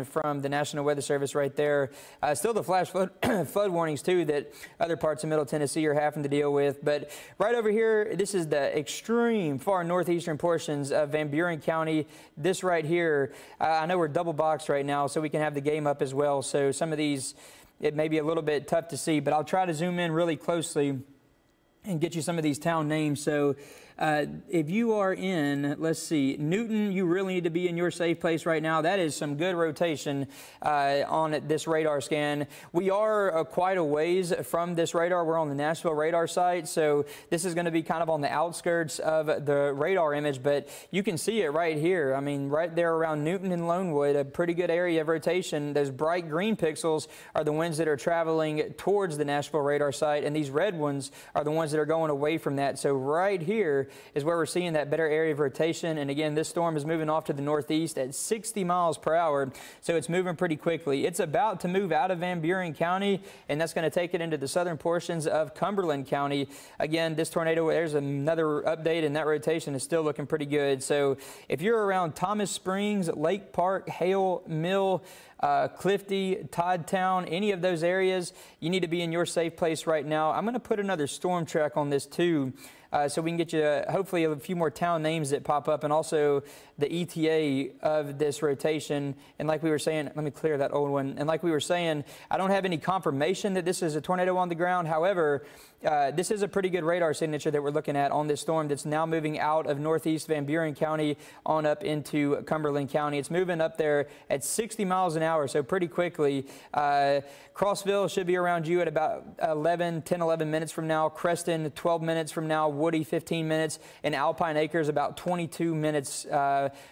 from the National Weather Service right there. Still the flash flood, flood warnings too that other parts of Middle Tennessee are having to deal with. But right over here, this is the extreme far northeastern portions of Van Buren County. This right here, I know we're double boxed right now, so we can have the game up as well. So some of these, it may be a little bit tough to see, but I'll try to zoom in really closely and get you some of these town names. So if you are in, let's see, Newton, you really need to be in your safe place right now. That is some good rotation on this radar scan. We are quite a ways from this radar. We're on the Nashville radar site, so this is going to be kind of on the outskirts of the radar image, but you can see it right here. I mean, right there around Newton and Lonewood, a pretty good area of rotation. Those bright green pixels are the ones that are traveling towards the Nashville radar site, and these red ones are the ones that are going away from that. So right here is where we're seeing that better area of rotation. And again, this storm is moving off to the northeast at 60 miles per hour. So it's moving pretty quickly. It's about to move out of Van Buren County, and that's going to take it into the southern portions of Cumberland County. Again, this tornado, there's another update, and that rotation is still looking pretty good. So if you're around Thomas Springs, Lake Park, Hale Mill, Clifty, Toddtown, any of those areas, you need to be in your safe place right now. I'm going to put another storm track on this too, so we can get you hopefully a few more town names that pop up, and also the ETA of this rotation. And like we were saying, let me clear that old one. And like we were saying, I don't have any confirmation that this is a tornado on the ground. However, this is a pretty good radar signature that we're looking at on this storm that's now moving out of northeast Van Buren County on up into Cumberland County. It's moving up there at 60 miles an hour, so pretty quickly. Crossville should be around you at about 10, 11 minutes from now. Creston, 12 minutes from now. Woody, 15 minutes. And Alpine Acres, about 22 minutes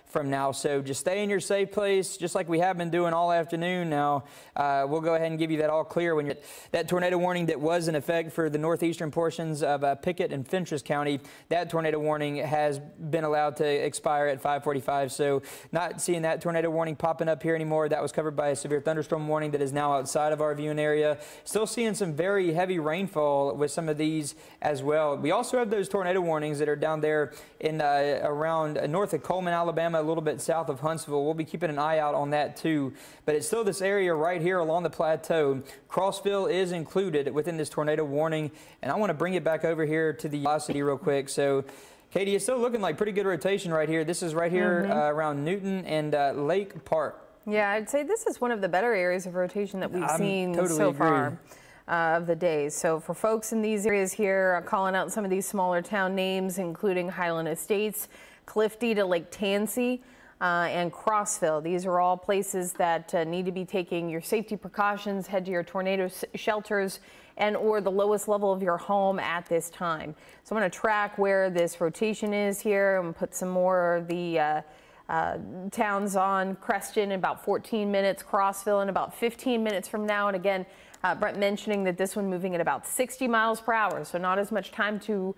from now. So just stay in your safe place, just like we have been doing all afternoon now. We'll go ahead and give you that all clear when that tornado warning that was in effect for the northeastern portions of Pickett and Fentress County, that tornado warning has been allowed to expire at 5:45. So not seeing that tornado warning popping up here anymore. That was covered by a severe thunderstorm warning that is now outside of our viewing area. Still seeing some very heavy rainfall with some of these as well. We also have those tornado warnings that are down there in around north of Coleman, Alabama, a little bit south of Huntsville. We'll be keeping an eye out on that too. But it's still this area right here along the plateau. Crossville is included within this tornado warning. And I want to bring it back over here to the velocity real quick. So Katie, it's still looking like pretty good rotation right here. This is right here around Newton and Lake Park. Yeah, I'd say this is one of the better areas of rotation that we've seen so far of the day. So for folks in these areas here, calling out some of these smaller town names, including Highland Estates, Clifty to Lake Tansy, and Crossville. These are all places that need to be taking your safety precautions. Head to your tornado shelters and or the lowest level of your home at this time. So I'm going to track where this rotation is here and put some more of the towns on. Creston in about 14 minutes, Crossville in about 15 minutes from now. And again, Brent mentioning that this one moving at about 60 miles per hour, so not as much time to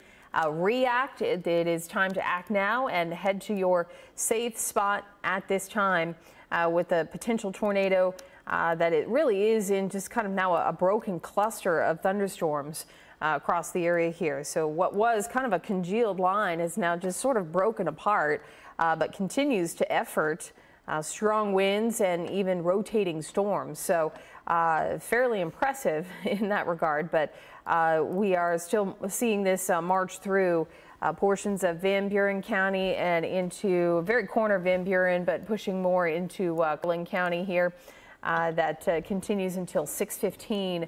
react. It is time to act now and head to your safe spot at this time with a potential tornado that it really is in just kind of now a broken cluster of thunderstorms across the area here. So what was kind of a congealed line is now just sort of broken apart, but continues to effort strong winds and even rotating storms. So fairly impressive in that regard, but we are still seeing this march through portions of Van Buren County and into very corner of Van Buren, but pushing more into Cumberland County here. That continues until 6:15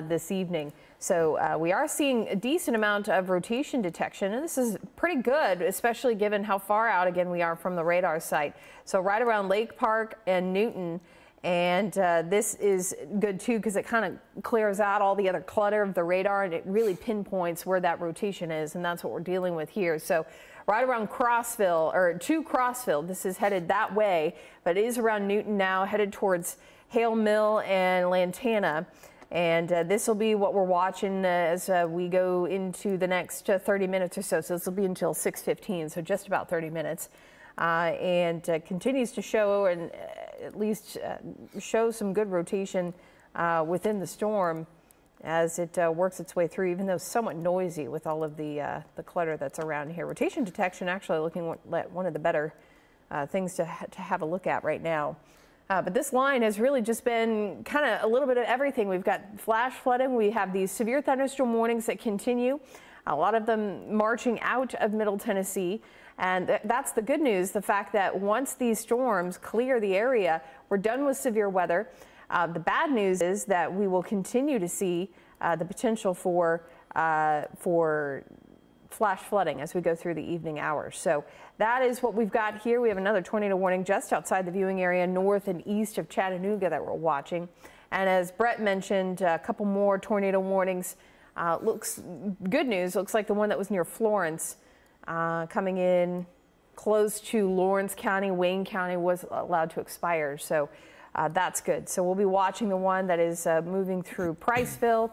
this evening. So we are seeing a decent amount of rotation detection, and this is pretty good, especially given how far out again we are from the radar site. So right around Lake Park and Newton, and this is good too because it kind of clears out all the other clutter of the radar, and it really pinpoints where that rotation is, and that's what we're dealing with here. So right around Crossville, or to Crossville, this is headed that way, but it is around Newton now, headed towards Hale Mill and Lantana. And this will be what we're watching as we go into the next 30 minutes or so. So this will be until 6:15, so just about 30 minutes. And continues to show and at least show some good rotation within the storm as it works its way through, even though somewhat noisy with all of the clutter that's around here. Rotation detection actually looking like one of the better things to have a look at right now. But this line has really just been kind of a little bit of everything. We've got flash flooding. We have these severe thunderstorm warnings that continue, a lot of them marching out of Middle Tennessee. And that's the good news, the fact that once these storms clear the area, we're done with severe weather. The bad news is that we will continue to see the potential for flash flooding as we go through the evening hours. So that is what we've got here. We have another tornado warning just outside the viewing area north and east of Chattanooga that we're watching. And as Brett mentioned, a couple more tornado warnings. Looks good news. Looks like the one that was near Florence coming in close to Lawrence County. Wayne County was allowed to expire. So that's good. So we'll be watching the one that is moving through Priceville.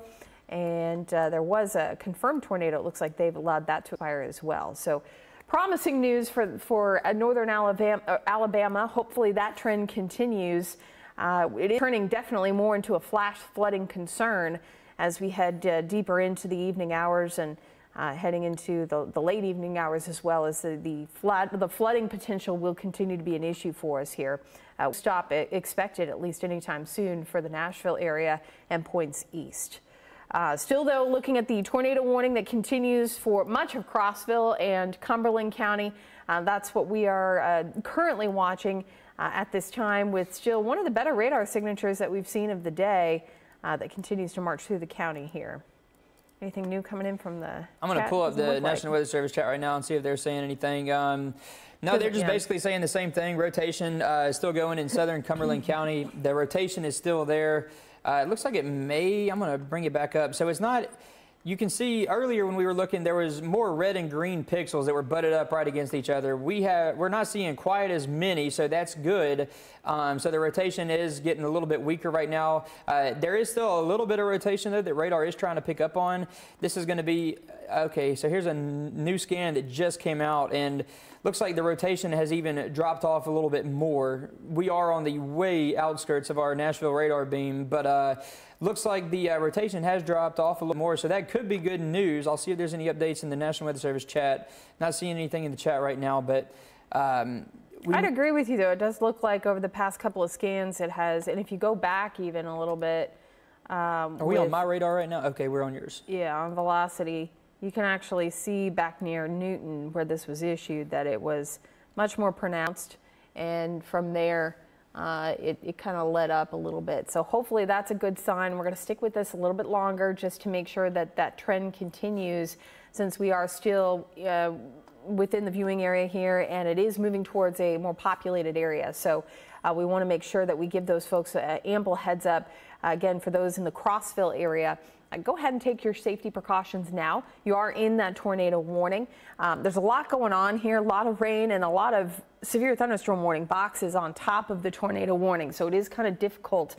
And there was a confirmed tornado. It looks like they've allowed that to expire as well. So promising news for northern Alabama. Hopefully that trend continues. It is turning definitely more into a flash flooding concern as we head deeper into the evening hours and heading into the late evening hours, as well as the flooding potential will continue to be an issue for us here. Stop expected at least anytime soon for the Nashville area and points east. Still, though, looking at the tornado warning that continues for much of Crossville and Cumberland County. That's what we are currently watching at this time, with still one of the better radar signatures that we've seen of the day that continues to march through the county here. Anything new coming in from the I'm going to pull up the National Weather Service chat right now and see if they're saying anything. No, they're just basically saying the same thing. Rotation is still going in southern Cumberland County. The rotation is still there. It looks like it may, I'm going to bring it back up. So it's not, you can see earlier when we were looking, there was more red and green pixels that were butted up right against each other. We're not seeing quite as many, so that's good. So the rotation is getting a little bit weaker right now. There is still a little bit of rotation, though, that radar is trying to pick up on. This is going to be, okay, so here's a new scan that just came out, and looks like the rotation has even dropped off a little bit more. We are on the way outskirts of our Nashville radar beam, but looks like the rotation has dropped off a little more, so that could be good news. I'll see if there's any updates in the National Weather Service chat. Not seeing anything in the chat right now, but I'd agree with you, though. It does look like over the past couple of scans it has, and if you go back even a little bit. Are we on my radar right now? Okay, we're on yours. Yeah, on velocity. You can actually see back near Newton, where this was issued, that it was much more pronounced, and from there it kind of let up a little bit. So hopefully that's a good sign. We're going to stick with this a little bit longer just to make sure that that trend continues, since we are still within the viewing area here, and it is moving towards a more populated area. So we want to make sure that we give those folks ample heads up. Again, for those in the Crossville area, go ahead and take your safety precautions now. You are in that tornado warning. There's a lot going on here, a lot of rain and a lot of severe thunderstorm warning boxes on top of the tornado warning. So it is kind of difficult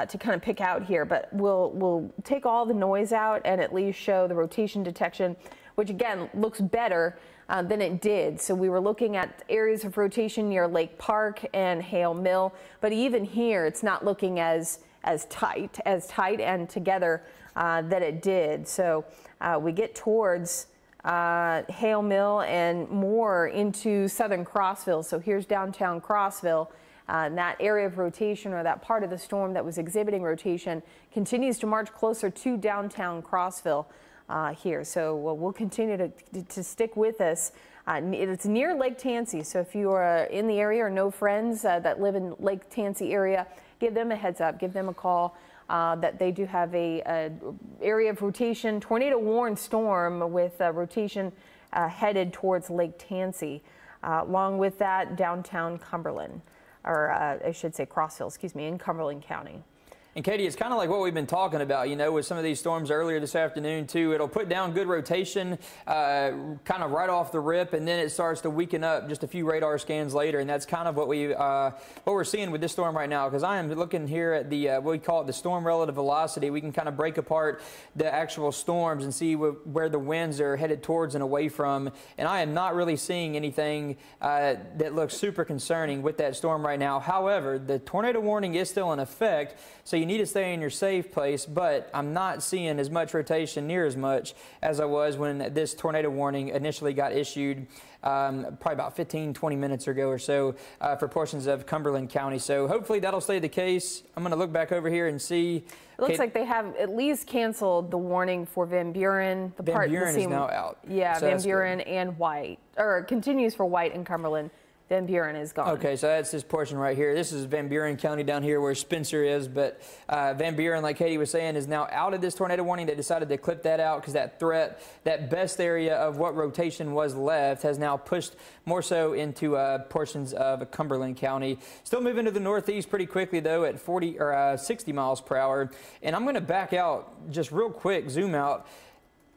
to kind of pick out here, but we'll take all the noise out and at least show the rotation detection, which again looks better than it did. So we were looking at areas of rotation near Lake Park and Hale Mill, but even here it's not looking as tight and together that it did. So we get towards Hale Mill and more into southern Crossville. So here's downtown Crossville. And that area of rotation, or that part of the storm that was exhibiting rotation, continues to march closer to downtown Crossville here. So we'll continue to stick with us. It's near Lake Tansy, so if you are in the area or know friends that live in Lake Tansy area, give them a heads up, give them a call. That they do have a area of rotation, tornado warned storm with rotation headed towards Lake Tansy. Along with that, downtown Cumberland, or I should say Crossville, excuse me, in Cumberland County. And Katie, it's kind of like what we've been talking about, you know, with some of these storms earlier this afternoon too. It'll put down good rotation kind of right off the rip, and then it starts to weaken up just a few radar scans later, and that's kind of what we're seeing with this storm right now. Because I am looking here at the what we call it the storm relative velocity. We can kind of break apart the actual storms and see where the winds are headed towards and away from. And I am not really seeing anything that looks super concerning with that storm right now. However, the tornado warning is still in effect, so you need to stay in your safe place, but I'm not seeing as much rotation, near as much as I was when this tornado warning initially got issued probably about 15-20 minutes ago or so for portions of Cumberland County. So hopefully that'll stay the case. I'm going to look back over here and see. It looks like they have at least canceled the warning for Van Buren. Van Buren is now out. Yeah, so Van Buren and White, or it continues for White and Cumberland. Van Buren is gone. Okay, so that's this portion right here. This is Van Buren County down here where Spencer is, but Van Buren, like Katie was saying, is now out of this tornado warning. They decided to clip that out because that threat, that best area of what rotation was left, has now pushed more so into portions of Cumberland County. Still moving to the northeast pretty quickly, though, at 40 or 60 miles per hour. And I'm going to back out just real quick, zoom out.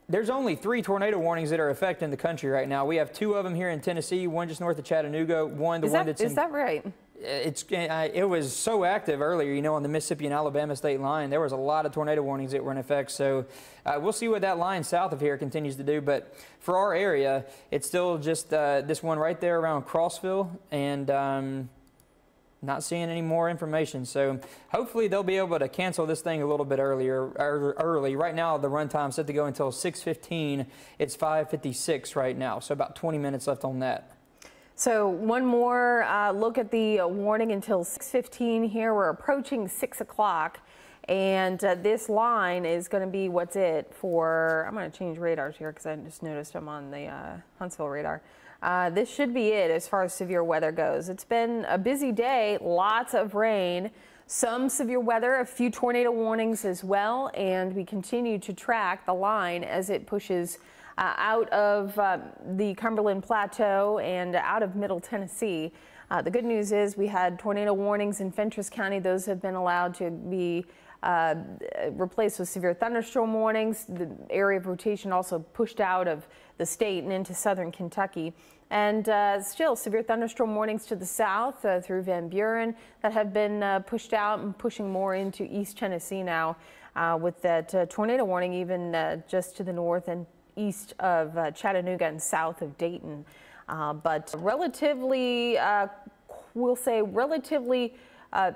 There's only 3 tornado warnings that are affecting the country right now. We have 2 of them here in Tennessee, one just north of Chattanooga, Is that right? It was so active earlier, you know, on the Mississippi and Alabama state line. There was a lot of tornado warnings that were in effect. So we'll see what that line south of here continues to do. But for our area, it's still just this one right there around Crossville, and not seeing any more information. So hopefully they'll be able to cancel this thing a little bit early. Right now the runtime set to go until 6:15. It's 5:56 right now, so about 20 minutes left on that. So one more look at the warning until 6:15 here. We're approaching 6 o'clock, and this line is going to be what's it for. I'm going to change radars here because I just noticed I'm on the Huntsville radar. This should be it as far as severe weather goes. It's been a busy day, lots of rain, some severe weather, a few tornado warnings as well, and we continue to track the line as it pushes out of the Cumberland Plateau and out of Middle Tennessee. The good news is we had tornado warnings in Fentress County. Those have been allowed to be replaced with severe thunderstorm warnings. The area of rotation also pushed out of the state and into southern Kentucky. And still severe thunderstorm warnings to the south through Van Buren that have been pushed out and pushing more into East Tennessee now with that tornado warning even just to the north and east of Chattanooga and south of Dayton. But relatively, we'll say relatively, I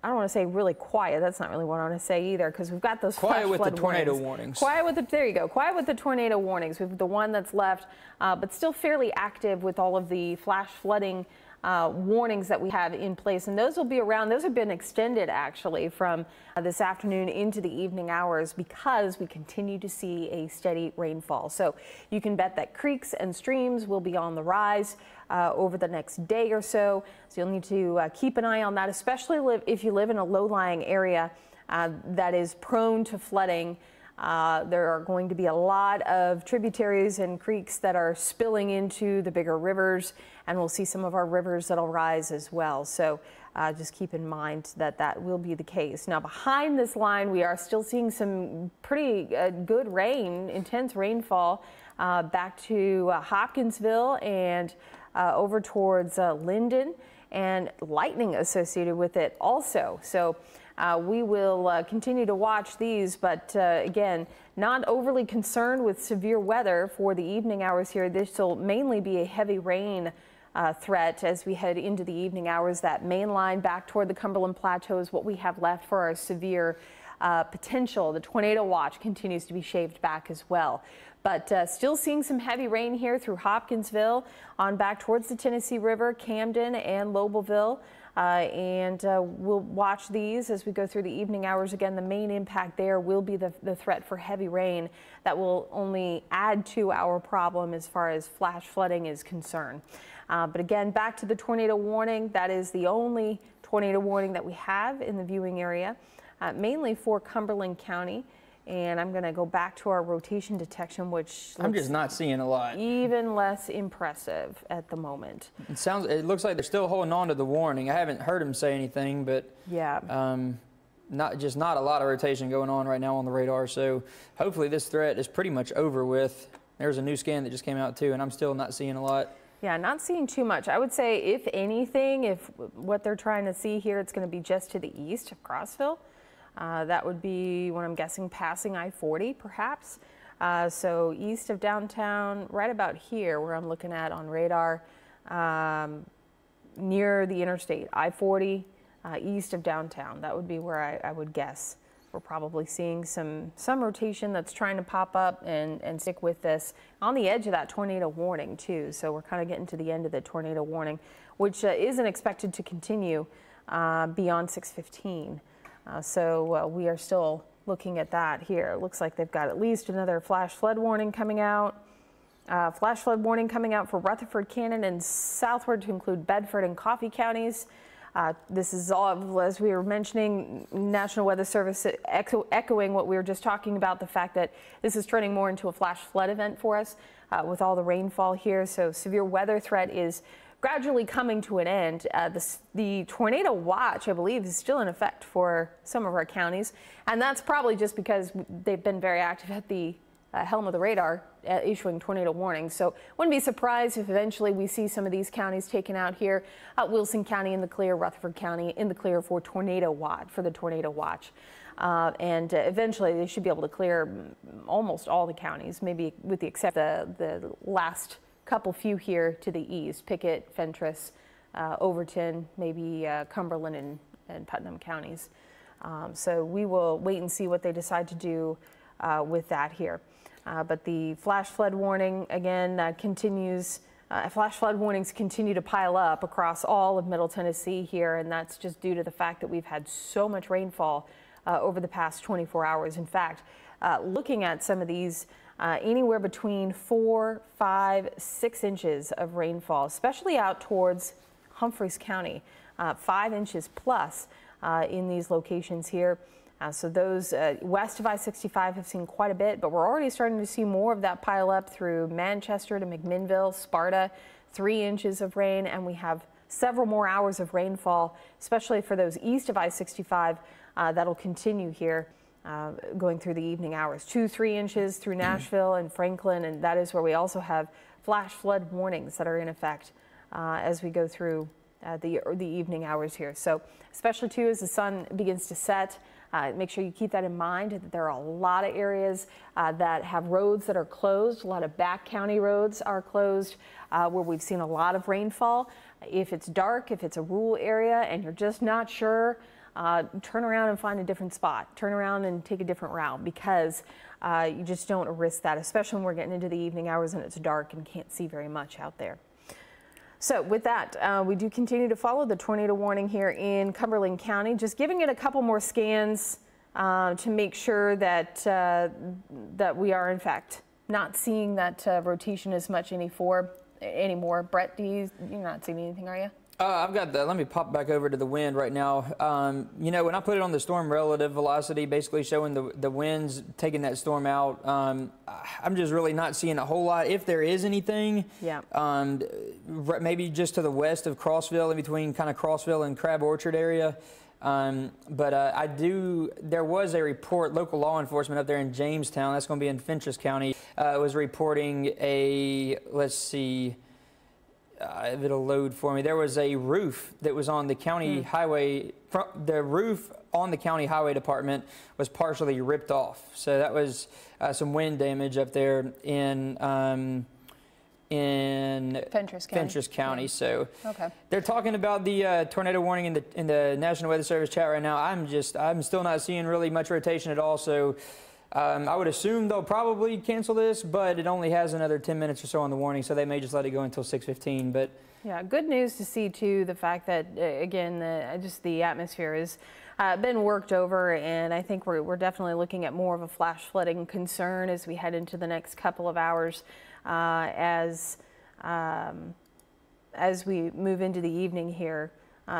don't want to say really quiet. That's not really what I want to say either, because we've got those quiet with the tornado warnings. warnings. Quiet with the, there you go. Quiet with the tornado warnings. We've the one that's left, but still fairly active with all of the flash flooding warnings that we have in place, and those will be around. Those have been extended actually from this afternoon into the evening hours because we continue to see a steady rainfall. So you can bet that creeks and streams will be on the rise over the next day or so. So you'll need to keep an eye on that, especially if you live in a low-lying area that is prone to flooding. There are going to be a lot of tributaries and creeks that are spilling into the bigger rivers, and we'll see some of our rivers that'll rise as well. So just keep in mind that that will be the case. Now behind this line, we are still seeing some pretty good rain, intense rainfall back to Hopkinsville and over towards Linden, and lightning associated with it also. So we will continue to watch these, but again, not overly concerned with severe weather for the evening hours here. This will mainly be a heavy rain threat as we head into the evening hours. That main line back toward the Cumberland Plateau is what we have left for our severe potential. The tornado watch continues to be shaved back as well. But still seeing some heavy rain here through Hopkinsville on back towards the Tennessee River, Camden and Lobelville. We'll watch these as we go through the evening hours. Again, the main impact there will be the threat for heavy rain that will only add to our problem as far as flash flooding is concerned. But again, back to the tornado warning. That is the only tornado warning that we have in the viewing area, mainly for Cumberland County. And I'm going to go back to our rotation detection, which I'm just not seeing a lot. Even less impressive at the moment. It looks like they're still holding on to the warning. I haven't heard them say anything, but yeah, not a lot of rotation going on right now on the radar. So hopefully this threat is pretty much over with. There's a new scan that just came out too, and I'm still not seeing a lot. Yeah, not seeing too much. I would say, if anything, if what they're trying to see here, it's going to be just to the east of Crossville. That would be what I'm guessing passing I-40 perhaps. So east of downtown, right about here where I'm looking at on radar, near the interstate, I-40, east of downtown. That would be where I would guess. We're probably seeing some rotation that's trying to pop up and stick with this on the edge of that tornado warning too. So we're kind of getting to the end of the tornado warning, which isn't expected to continue beyond 6:15. So we are still looking at that here. It looks like they've got at least another flash flood warning coming out. Flash flood warning coming out for Rutherford, Cannon, and southward to include Bedford and Coffee counties. This is all, as we were mentioning, National Weather Service echoing what we were just talking about, the fact that this is turning more into a flash flood event for us with all the rainfall here. So severe weather threat is gradually coming to an end. The tornado watch, I believe, is still in effect for some of our counties, and that's probably just because they've been very active at the helm of the radar issuing tornado warnings. So wouldn't be surprised if eventually we see some of these counties taken out here. Wilson County in the clear, Rutherford County in the clear for tornado watch, and eventually they should be able to clear almost all the counties, maybe with the exception of the last few here to the east, Pickett, Fentress, Overton, maybe Cumberland and Putnam counties. So we will wait and see what they decide to do with that here. But the flash flood warning again continues. Flash flood warnings continue to pile up across all of Middle Tennessee here, and that's just due to the fact that we've had so much rainfall over the past 24 hours. In fact, looking at some of these, anywhere between 4, 5, 6 inches of rainfall, especially out towards Humphreys County, 5 inches plus in these locations here. So those west of I-65 have seen quite a bit, but we're already starting to see more of that pile up through Manchester to McMinnville, Sparta, 3 inches of rain, and we have several more hours of rainfall, especially for those east of I-65. That'll continue here going through the evening hours. 2, 3 inches through Nashville and Franklin, and that is where we also have flash flood warnings that are in effect as we go through the evening hours here. So especially too as the sun begins to set. Make sure you keep that in mind, that there are a lot of areas that have roads that are closed. A lot of back county roads are closed where we've seen a lot of rainfall. If it's dark, if it's a rural area and you're just not sure, turn around and find a different spot. Turn around and take a different route, because you just don't risk that, especially when we're getting into the evening hours and it's dark and can't see very much out there. So with that, we do continue to follow the tornado warning here in Cumberland County, just giving it a couple more scans to make sure that that we are in fact not seeing that rotation as much anymore. Brett, you're not seeing anything, are you? I've got the, let me pop back over to the wind right now. You know, when I put it on the storm relative velocity, basically showing the winds taking that storm out, I'm just really not seeing a whole lot. If there is anything, yeah. Maybe just to the west of Crossville, in between kind of Crossville and Crab Orchard area. There was a report, local law enforcement up there in Jamestown, that's going to be in Fentress County, was reporting a, let's see, if it'll load for me, there was a roof that was on the county highway. The roof on the county highway department was partially ripped off. So that was some wind damage up there in Fentress County. Yeah. So okay. They're talking about the tornado warning in the National Weather Service chat right now. I'm still not seeing really much rotation at all. So I would assume they'll probably cancel this, but it only has another 10 minutes or so on the warning, so they may just let it go until 6:15. But yeah, good news to see too, the fact that again, just the atmosphere has been worked over, and I think we're definitely looking at more of a flash flooding concern as we head into the next couple of hours, as we move into the evening here.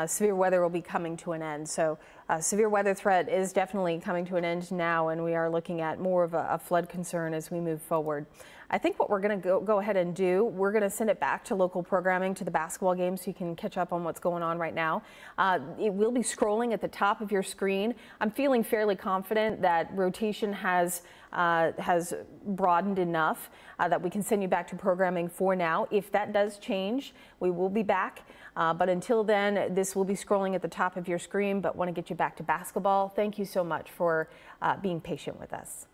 Severe weather will be coming to an end. So severe weather threat is definitely coming to an end now, and we are looking at more of a flood concern as we move forward. I think what we're going to go ahead and do, we're going to send it back to local programming, to the basketball game, so you can catch up on what's going on right now. It will be scrolling at the top of your screen. I'm feeling fairly confident that rotation has broadened enough that we can send you back to programming for now. If that does change, we will be back. But until then, this will be scrolling at the top of your screen, but want to get you back to basketball. Thank you so much for being patient with us.